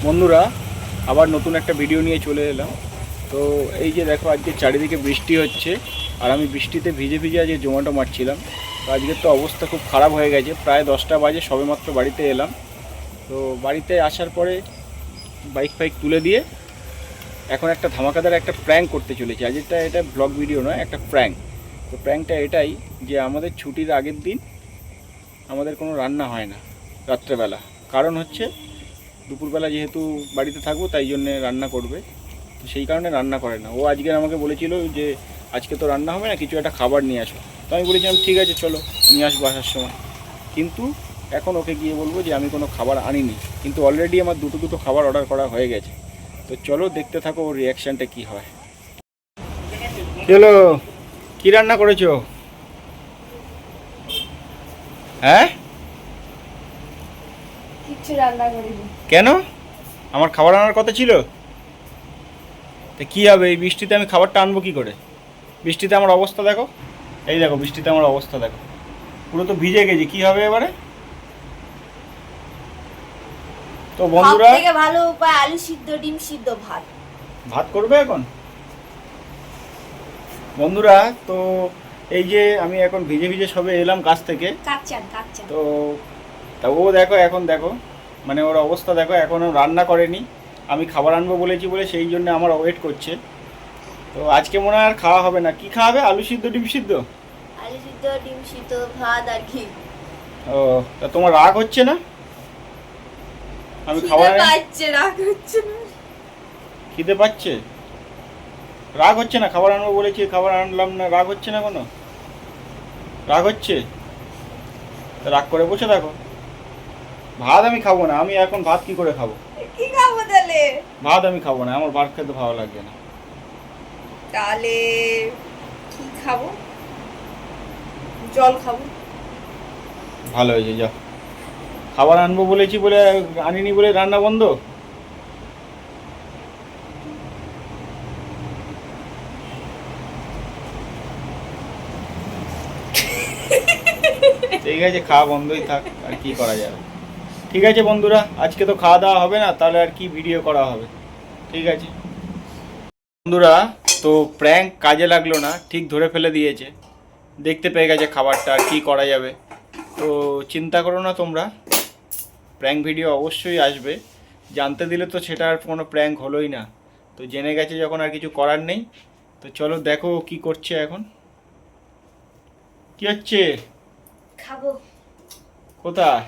বন্ধুরা আবার নতুন একটা ভিডিও নিয়ে চলে এলাম। তো এই যে দেখো আজকে চারিদিকে বৃষ্টি হচ্ছে আর আমি বৃষ্টিতে ভিজে ভিজে আজকে জোম্যাটো মারছিলাম। তো আজকের তো অবস্থা খুব খারাপ হয়ে গেছে, প্রায় 10টা বাজে সবেমাত্র বাড়িতে এলাম। তো বাড়িতে আসার পরে বাইক ফাইক তুলে দিয়ে এখন একটা ধামাকাদার একটা প্র্যাঙ্ক করতে চলেছি। আজ এটা ব্লগ ভিডিও নয়, একটা প্র্যাঙ্ক। তো প্র্যাঙ্কটা এটাই যে আমাদের ছুটির আগের দিন আমাদের কোনো রান্না হয় না রাত্রেবেলা। কারণ হচ্ছে দুপুরবেলা যেহেতু বাড়িতে থাকবো তাই জন্যে রান্না করবে, তো সেই কারণে রান্না করে না। ও আজকে আমাকে বলেছিল যে আজকে তো রান্না হবে না, কিছু একটা খাবার নিয়ে আসো। তো আমি বলেছিলাম ঠিক আছে চলো নিয়ে আসবো আসার সময়। কিন্তু এখন ওকে গিয়ে বলবো যে আমি কোনো খাবার আনিনি, কিন্তু অলরেডি আমার দুটো খাবার অর্ডার করা হয়ে গেছে। তো চলো দেখতে থাকো ওর রিয়াকশানটা কী হয়। চলো, কী রান্না করেছো? হ্যাঁ, কিছু রান্না করিনি। কেন? আমার খাবার আনার কথা ছিল। তো কী হবে, এই বৃষ্টিতে আমি খাবারটা আনবো কী করে? বৃষ্টিতে আমার অবস্থা দেখো, এই দেখো বৃষ্টিতে আমার অবস্থা দেখো, পুরো তো ভিজে গেছি। কী হবে এবারে? তো বন্ধুরা, সবথেকে ভালো উপায় আলু সিদ্ধ, ডিম সিদ্ধ, ভাত। ভাত করবে এখন বন্ধুরা? তো এই যে আমি এখন ভিজে ভিজে সবে এলাম কাছ থেকে। কাচ্চান তো তা ও দেখো, এখন দেখো মানে ওর অবস্থা দেখো, এখনও রান্না করেনি। আমি খাবার আনবো বলেছি বলে সেই জন্য আমার ওয়েট করছে। তো আজকে মনে হয় আর খাওয়া হবে না। কি খাওয়াবে? আলু সিদ্ধ, ডিম সিদ্ধ? আলু সিদ্ধ, ডিম সিদ্ধ, ভাত আর ঘি। ও, তা তোমার রাগ হচ্ছে না? আমি খাবার পাচ্ছে, রাগ হচ্ছে না। খিদে পাচ্ছে, রাগ হচ্ছে না? খাবার আনবো বলেছি, খাবার আনলাম না, রাগ হচ্ছে না কোনো? রাগ হচ্ছে? তা রাগ করে বসে থাকো। ভাত আমি খাবো না। আমি এখন ভাত কি করে খাবো? কি খাবো তাহলে? ভাত আমি খাবো না, আমার ভাত খেতে ভালো লাগছে না। তাহলে কি খাবো? জল খাবো। ভালো হয়েছে, যাও। খাবার আনবো বলেছি বলে আনিনি বলে রান্না বন্ধ? ঠিক আছে, খাওয়া বন্ধই থাক, আর কি করা যাবে। ঠিক আছে বন্ধুরা, আজকে তো খাওয়া দাওয়া হবে না, তাহলে আর কি ভিডিও করা হবে। ঠিক আছে বন্ধুরা, তো প্র্যাঙ্ক কাজে লাগলো না, ঠিক ধরে ফেলে দিয়েছে, দেখতে পেয়ে গেছে খাবারটা, আর কি করা যাবে। তো চিন্তা করো না তোমরা, প্র্যাঙ্ক ভিডিও অবশ্যই আসবে। জানতে দিলে তো সেটা আর কোনো প্র্যাঙ্ক হলোই না। তো জেনে গেছে যখন, আর কিছু করার নেই। তো চলো দেখো কি করছে এখন। কি হচ্ছে? খাবো। কোথায়?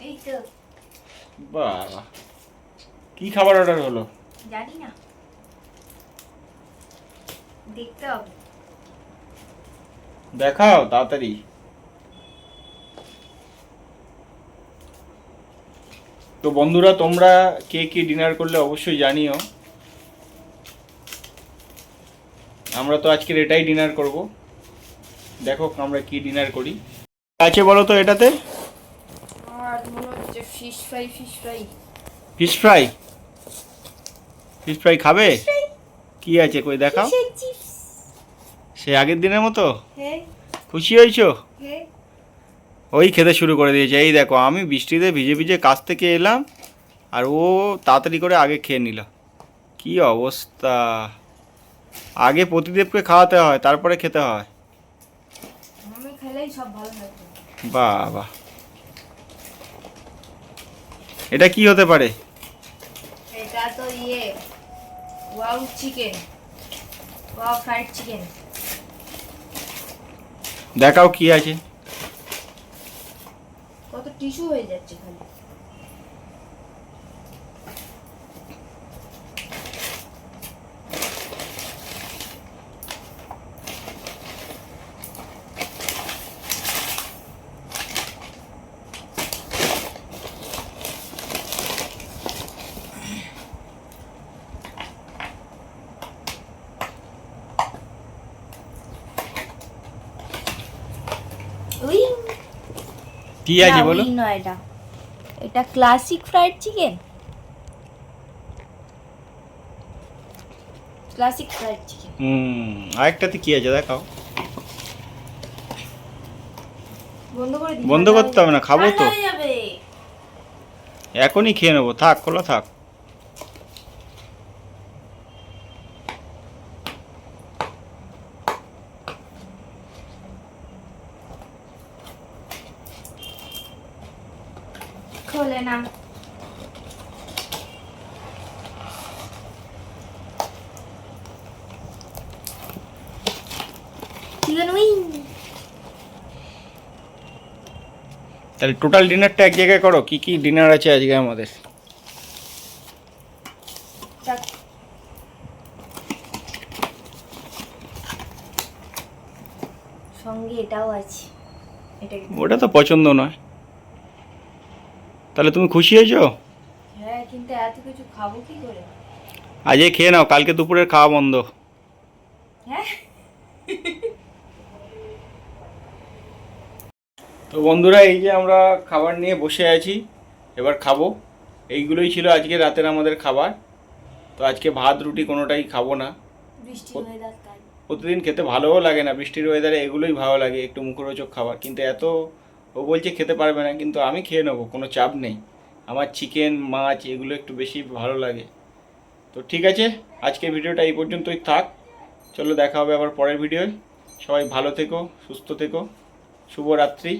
এই তো। বাবা, কি খাবার অর্ডার হলো? জানি না, দেখতে হবে। দেখাও তাড়াতাড়ি। তো বন্ধুরা, তোমরা কে কি ডিনার করলে অবশ্যই জানিও। আমরা তো আজকের এটাই ডিনার করব। দেখো আমরা কি ডিনার করি। আছে বলো তো এটাতে? আর মনে হচ্ছে fish fry. Fish fry? Fish fry খাবে? কি আছে কই দেখাও। সে আগের দিনের মতো? হ্যাঁ খুশি হয়েছো? হ্যাঁ। ওই খেতে শুরু করে দিয়েছে। এই দেখো, আমি বৃষ্টিতে ভিজে ভিজে কাছ থেকে এলাম আর ও তাড়াতাড়ি করে আগে খেয়ে নিল। কি অবস্থা! আগে প্রতিদেবকে খাওয়াতে হয়, তারপরে খেতে হয়। আমি খেলেই সব ভালো হয়। বাহ বাহ, এটা কি হতে পারে? এটা তো wow chicken, wow fried chicken. দেখাও কি আছে। কত টিস্যু হয়ে যাচ্ছে খালি। কি আছে বলো? এটা ক্লাসিক ফ্রাইড চিকেন। আরেকটাতে কি আছে দেখাও। বন্ধ করে দিই। বন্ধ করতে হবে না, খাবো তো। এখনই খেয়ে নেবো, থাক খোলা থাক। খোলে না। Chicken wing. তাহলে টোটাল ডিনারটা এক জায়গায় করো, কি কি ডিনার আছে আজকে আমাদের। সঙ্গে এটাও আছে। এটা ওটা তো পছন্দ নয়। তাহলে তুমি খুশি হয়েছো? হ্যাঁ, কিন্তু এত কিছু খাবো কি করে? আজকে খেয়ে নাও, কালকে দুপুরের খাওয়া বন্ধ। হ্যাঁ। তো বন্ধুরা, এই যে আমরা খাবার নিয়ে বসে আছি, এবার খাবো। এইগুলোই ছিল আজকে রাতের আমাদের খাবার। তো আজকে ভাত রুটি কোনোটাই খাবো না। বৃষ্টি ওয়েদার তাই। প্রতিদিন খেতে ভালোও লাগে না, বৃষ্টির ওয়েদারে এগুলোই ভালো লাগে, একটু মুখরোচক খাবার। কিন্তু এত ও বলছে খেতে পারবে না, কিন্তু আমি খেয়ে নেবো, কোনো চাপ নেই। আমার চিকেন মাছ এগুলো একটু বেশি ভালো লাগে। তো ঠিক আছে, আজকের ভিডিওটা এই পর্যন্তই থাক। চলো দেখা হবে আবার পরের ভিডিওয়। সবাই ভালো থেকো, সুস্থ থেকো, শুভরাত্রি।